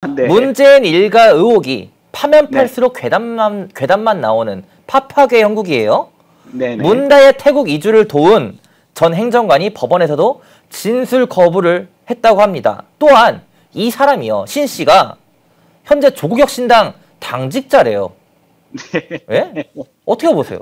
네. 문재인 일가 의혹이 파면 팔수록 괴담만 나오는 파파계 형국이에요. 네네. 문다의 태국 이주를 도운 전 행정관이 법원에서도 진술 거부를 했다고 합니다. 또한 이 사람이요, 신 씨가 현재 조국혁신당 당직자래요. 네. 예? 어떻게 보세요?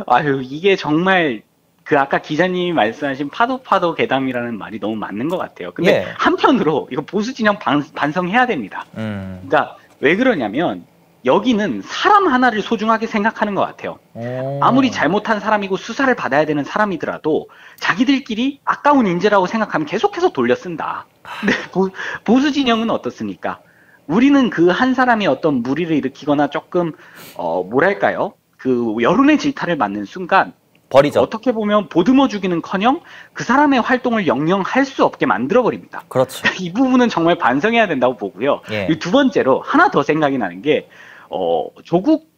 아유, 이게 정말 그 아까 기자님이 말씀하신 파도 괴담이라는 말이 너무 맞는 것 같아요. 근데 예. 한편으로 이거 보수 진영 반성해야 됩니다. 그러니까 왜 그러냐면 여기는 사람 하나를 소중하게 생각하는 것 같아요. 아무리 잘못한 사람이고 수사를 받아야 되는 사람이더라도 자기들끼리 아까운 인재라고 생각하면 계속해서 돌려 쓴다. 근데 보수 진영은 어떻습니까? 우리는 그 한 사람이 어떤 무리를 일으키거나 조금 뭐랄까요? 그 여론의 질타를 맞는 순간 버리죠. 어떻게 보면 보듬어 주기는커녕 그 사람의 활동을 영영 할 수 없게 만들어 버립니다. 그렇죠. 이 부분은 정말 반성해야 된다고 보고요. 예. 두 번째로 하나 더 생각이 나는 게 조국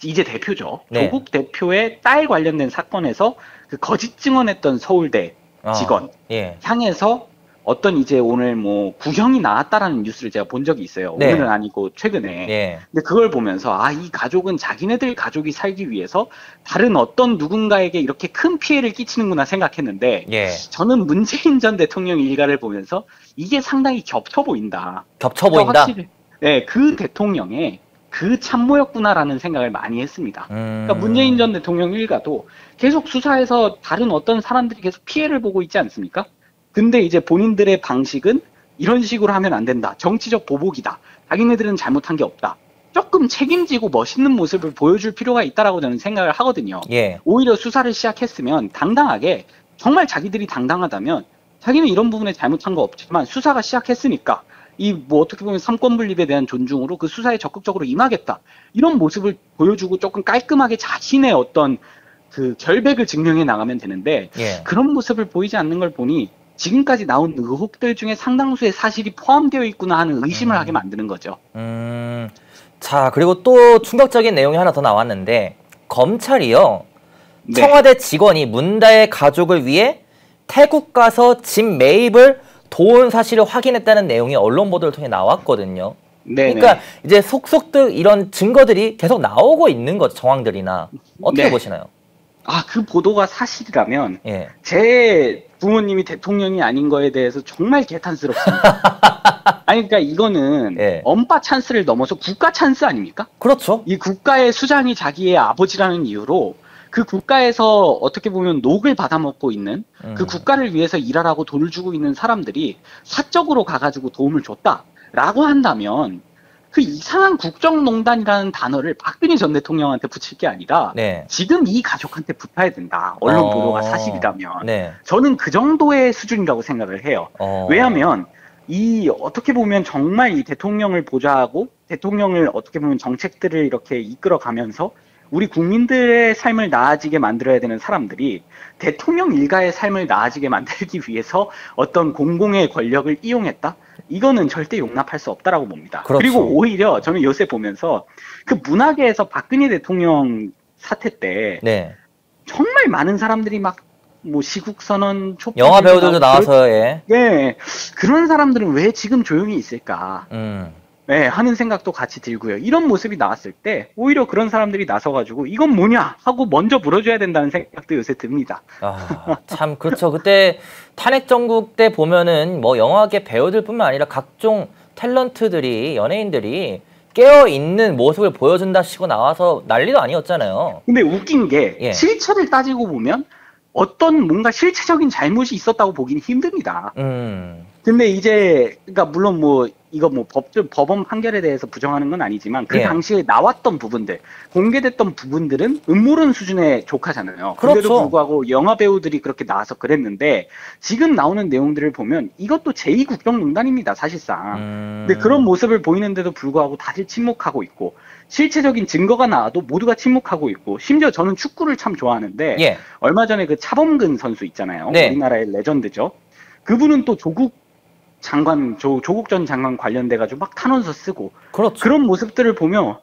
이제 대표죠. 네. 조국 대표의 딸 관련된 사건에서 그 거짓 증언했던 서울대 직원 예. 향해서 어떤 이제 오늘 뭐 구형이 나왔다라는 뉴스를 제가 본 적이 있어요. 네. 오늘은 아니고 최근에. 예. 근데 그걸 보면서 이 가족은 자기네들 가족이 살기 위해서 다른 어떤 누군가에게 이렇게 큰 피해를 끼치는구나 생각했는데 예. 저는 문재인 전 대통령 일가를 보면서 이게 상당히 겹쳐 보인다. 겹쳐 보인다? 확실히, 네, 그 대통령의 그 참모였구나라는 생각을 많이 했습니다. 그러니까 문재인 전 대통령 일가도 계속 수사에서 다른 어떤 사람들이 계속 피해를 보고 있지 않습니까? 근데 이제 본인들의 방식은 이런 식으로 하면 안 된다. 정치적 보복이다. 자기네들은 잘못한 게 없다. 조금 책임지고 멋있는 모습을 보여줄 필요가 있다라고 저는 생각을 하거든요. 예. 오히려 수사를 시작했으면 당당하게 정말 자기들이 당당하다면 자기는 이런 부분에 잘못한 거 없지만 수사가 시작했으니까 이 뭐 어떻게 보면 삼권 분립에 대한 존중으로 그 수사에 적극적으로 임하겠다. 이런 모습을 보여주고 조금 깔끔하게 자신의 어떤 그 결백을 증명해 나가면 되는데 예. 그런 모습을 보이지 않는 걸 보니 지금까지 나온 의혹들 중에 상당수의 사실이 포함되어 있구나 하는 의심을 하게 만드는 거죠. 자, 그리고 또 충격적인 내용이 하나 더 나왔는데 검찰이요. 네. 청와대 직원이 문다의 가족을 위해 태국 가서 집 매입을 도운 사실을 확인했다는 내용이 언론 보도를 통해 나왔거든요. 네네. 그러니까 이제 속속들 이런 증거들이 계속 나오고 있는 거죠. 정황들이나. 어떻게 네. 보시나요? 그 보도가 사실이라면 예. 제 부모님이 대통령이 아닌 거에 대해서 정말 개탄스럽습니다. 아니 그러니까 이거는 예. 엄빠 찬스를 넘어서 국가 찬스 아닙니까? 그렇죠. 이 국가의 수장이 자기의 아버지라는 이유로 그 국가에서 어떻게 보면 녹을 받아먹고 있는 그 국가를 위해서 일하라고 돈을 주고 있는 사람들이 사적으로 가가지고 도움을 줬다라고 한다면 그 이상한 국정농단이라는 단어를 박근혜 전 대통령한테 붙일 게 아니라 네. 지금 이 가족한테 붙어야 된다. 언론 보도가 사실이라면. 네. 저는 그 정도의 수준이라고 생각을 해요. 왜냐하면 이 어떻게 보면 정말 이 대통령을 보좌하고 대통령을 어떻게 보면 정책들을 이렇게 이끌어가면서 우리 국민들의 삶을 나아지게 만들어야 되는 사람들이 대통령 일가의 삶을 나아지게 만들기 위해서 어떤 공공의 권력을 이용했다? 이거는 절대 용납할 수 없다라고 봅니다. 그렇죠. 그리고 오히려 저는 요새 보면서 그 문화계에서 박근혜 대통령 사태 때 네. 정말 많은 사람들이 막 뭐 시국선언 촛불 영화 배우들도 나와서 예. 네, 그런 사람들은 왜 지금 조용히 있을까? 네, 하는 생각도 같이 들고요. 이런 모습이 나왔을 때 오히려 그런 사람들이 나서가지고 이건 뭐냐 하고 먼저 물어줘야 된다는 생각도 요새 듭니다. 참 그렇죠. 그때 탄핵 정국 때 보면은 뭐 영화계 배우들뿐만 아니라 각종 탤런트들이 연예인들이 깨어 있는 모습을 보여준다 시고 나와서 난리도 아니었잖아요. 근데 웃긴 게 실체를 따지고 보면 어떤 뭔가 실체적인 잘못이 있었다고 보기는 힘듭니다. 근데 이제 그러니까 물론 뭐 이거 뭐 법원 판결에 대해서 부정하는 건 아니지만 그 당시에 나왔던 부분들, 공개됐던 부분들은 음모론 수준의 조카잖아요. 그렇죠. 그런데도 불구하고 영화 배우들이 그렇게 나와서 그랬는데 지금 나오는 내용들을 보면 이것도 제2국정농단입니다, 사실상. 근데 그런 모습을 보이는데도 불구하고 다들 침묵하고 있고 실체적인 증거가 나와도 모두가 침묵하고 있고 심지어 저는 축구를 참 좋아하는데 얼마 전에 그 차범근 선수 있잖아요. 우리나라의 레전드죠. 그분은 또 조국 전 장관 관련돼가지고 막 탄원서 쓰고 그런 모습들을 보면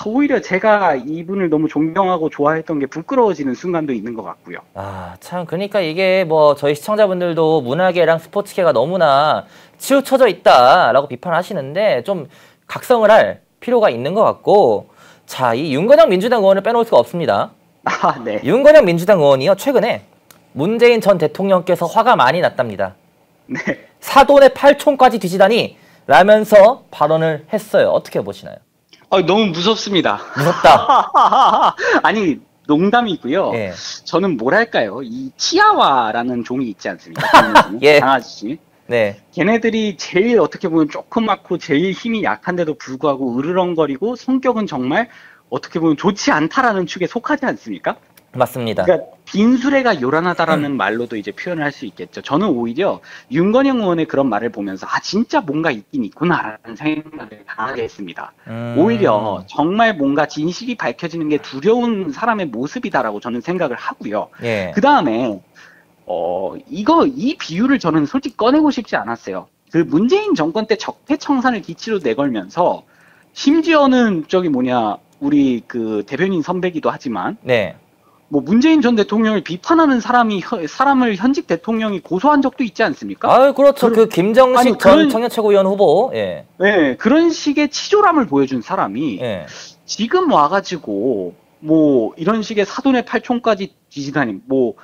오히려 제가 이분을 너무 존경하고 좋아했던 게 부끄러워지는 순간도 있는 것 같고요. 아, 참, 그러니까 이게 뭐 저희 시청자분들도 문화계랑 스포츠계가 너무나 치우쳐져 있다라고 비판하시는데 좀 각성을 할 필요가 있는 것 같고, 자, 이 윤건영 민주당 의원을 빼놓을 수가 없습니다. 아, 네. 윤건영 민주당 의원이요, 최근에 문재인 전 대통령께서 화가 많이 났답니다. 네. 사돈의 팔촌까지 뒤지다니 라면서 발언을 했어요. 어떻게 보시나요? 너무 무섭습니다. 무섭다. 아니, 농담이고요. 예. 저는 뭐랄까요. 이 치아와라는 종이 있지 않습니까? 예. 강아지. 네. 걔네들이 제일 어떻게 보면 조그맣고 제일 힘이 약한데도 불구하고 으르렁거리고 성격은 정말 어떻게 보면 좋지 않다라는 축에 속하지 않습니까? 맞습니다. 그러니까 빈수레가 요란하다라는 말로도 이제 표현을 할 수 있겠죠. 저는 오히려 윤건영 의원의 그런 말을 보면서 진짜 뭔가 있긴 있구나라는 생각을 강하게 했습니다. 오히려 정말 뭔가 진실이 밝혀지는 게 두려운 사람의 모습이다라고 저는 생각을 하고요. 예. 그 다음에 이 비유를 저는 솔직히 꺼내고 싶지 않았어요. 그 문재인 정권 때 적폐청산을 기치로 내걸면서 심지어는 우리 그 대변인 선배기도 하지만 네. 뭐 문재인 전 대통령을 비판하는 사람을 현직 대통령이 고소한 적도 있지 않습니까? 아, 그렇죠. 그 김정식 전 청년최고위원 후보. 예. 네, 그런 식의 치졸함을 보여준 사람이 예. 지금 와가지고 뭐 이런 식의 사돈의 팔촌까지 뒤지다니 뭐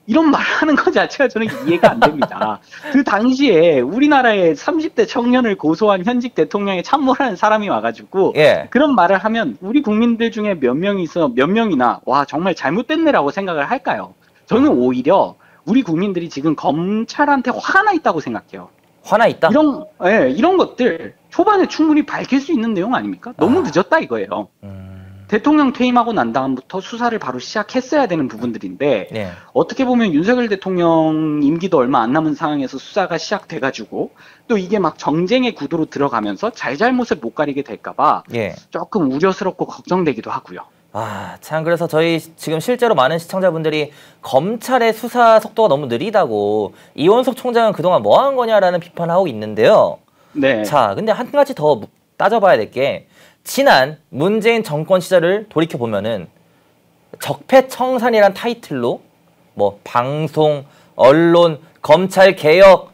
이런 말을 하는 것 자체가 저는 이해가 안 됩니다. 그 당시에 우리나라의 30대 청년을 고소한 현직 대통령에 참모하는 사람이 와가지고 예. 그런 말을 하면 우리 국민들 중에 몇 명이나 와 정말 잘못됐네라고 생각을 할까요? 저는 오히려 우리 국민들이 지금 검찰한테 화가 나 있다고 생각해요. 화나 있다? 이런 것들 초반에 충분히 밝힐 수 있는 내용 아닙니까? 너무 늦었다 이거예요. 대통령 퇴임하고 난 다음부터 수사를 바로 시작했어야 되는 부분들인데 네. 어떻게 보면 윤석열 대통령 임기도 얼마 안 남은 상황에서 수사가 시작돼가지고 또 이게 막 정쟁의 구도로 들어가면서 잘잘못을 못 가리게 될까봐 예. 조금 우려스럽고 걱정되기도 하고요. 아, 참, 그래서 저희 지금 실제로 많은 시청자분들이 검찰의 수사 속도가 너무 느리다고 이원석 총장은 그동안 뭐 한 거냐라는 비판을 하고 있는데요. 네. 자, 근데 한 가지 더 따져봐야 될 게 지난 문재인 정권 시절을 돌이켜보면은 적폐청산이란 타이틀로 뭐 방송, 언론, 검찰 개혁,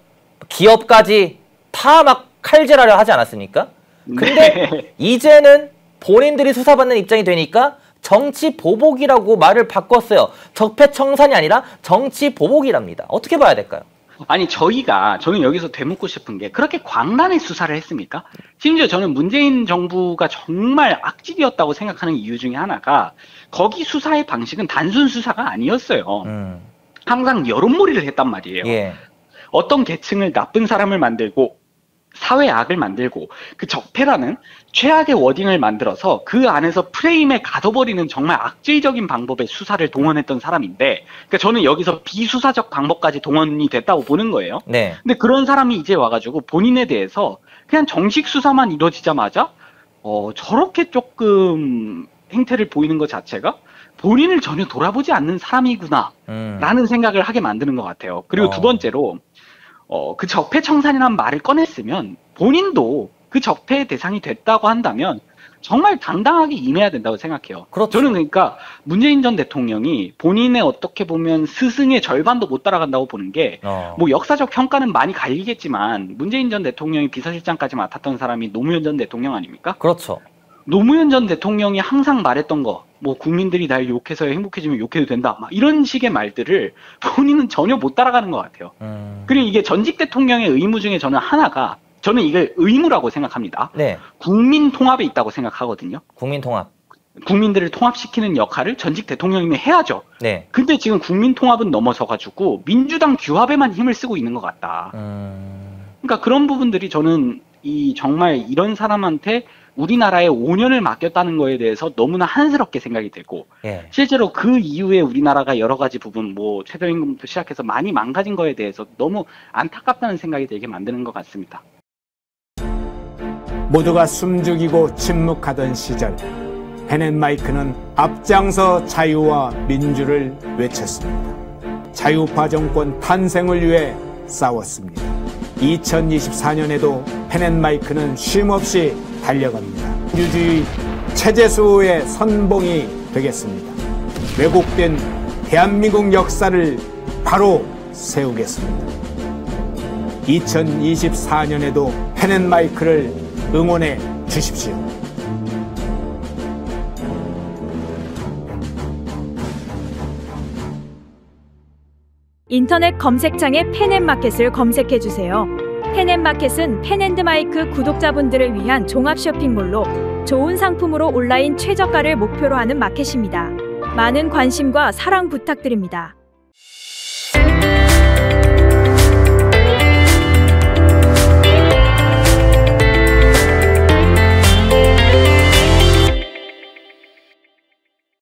기업까지 다 막 칼질하려 하지 않았습니까? 근데 네. 이제는 본인들이 수사받는 입장이 되니까 정치 보복이라고 말을 바꿨어요. 적폐청산이 아니라 정치 보복이랍니다. 어떻게 봐야 될까요? 아니 저는 여기서 되묻고 싶은 게 그렇게 광란의 수사를 했습니까? 심지어 저는 문재인 정부가 정말 악질이었다고 생각하는 이유 중에 하나가 거기 수사의 방식은 단순 수사가 아니었어요. 항상 여론몰이를 했단 말이에요. 예. 어떤 계층을 나쁜 사람을 만들고 사회 악을 만들고 그 적폐라는 최악의 워딩을 만들어서 그 안에서 프레임에 가둬버리는 정말 악질적인 방법의 수사를 동원했던 사람인데 그러니까 저는 여기서 비수사적 방법까지 동원이 됐다고 보는 거예요. 네. 근데 그런 사람이 이제 와가지고 본인에 대해서 그냥 정식 수사만 이루어지자마자 저렇게 조금 행태를 보이는 것 자체가 본인을 전혀 돌아보지 않는 사람이구나 라는 생각을 하게 만드는 것 같아요. 그리고 두 번째로 그 적폐청산이라는 말을 꺼냈으면 본인도 그 적폐의 대상이 됐다고 한다면 정말 당당하게 임해야 된다고 생각해요. 그렇죠. 저는 그러니까 문재인 전 대통령이 본인의 어떻게 보면 스승의 절반도 못 따라간다고 보는 게 뭐 역사적 평가는 많이 갈리겠지만 문재인 전 대통령이 비서실장까지 맡았던 사람이 노무현 전 대통령 아닙니까? 그렇죠. 노무현 전 대통령이 항상 말했던 거, 뭐 국민들이 날 욕해서 행복해지면 욕해도 된다, 막 이런 식의 말들을 본인은 전혀 못 따라가는 것 같아요. 그리고 이게 전직 대통령의 의무 중에 저는 이게 의무라고 생각합니다. 네. 국민 통합에 있다고 생각하거든요. 국민 통합. 국민들을 통합시키는 역할을 전직 대통령이 해야죠. 네. 근데 지금 국민 통합은 넘어서가지고 민주당 규합에만 힘을 쓰고 있는 것 같다. 그러니까 그런 부분들이 저는 정말 이런 사람한테 우리나라에 5년을 맡겼다는 거에 대해서 너무나 한스럽게 생각이 되고 예. 실제로 그 이후에 우리나라가 여러 가지 부분 뭐 최저임금부터 시작해서 많이 망가진 거에 대해서 너무 안타깝다는 생각이 들게 만드는 것 같습니다. 모두가 숨죽이고 침묵하던 시절 펜앤마이크는 앞장서 자유와 민주를 외쳤습니다. 자유파 정권 탄생을 위해 싸웠습니다. 2024년에도 펜앤마이크는 쉼없이 달려갑니다. 민주주의 최재수의 선봉이 되겠습니다. 왜곡된 대한민국 역사를 바로 세우겠습니다. 2024년에도 펜앤마이크를 응원해 주십시오. 인터넷 검색창에 펜앤마켓을 검색해 주세요. 펜앤마켓은 펜앤드마이크 구독자분들을 위한 종합 쇼핑몰로 좋은 상품으로 온라인 최저가를 목표로 하는 마켓입니다. 많은 관심과 사랑 부탁드립니다.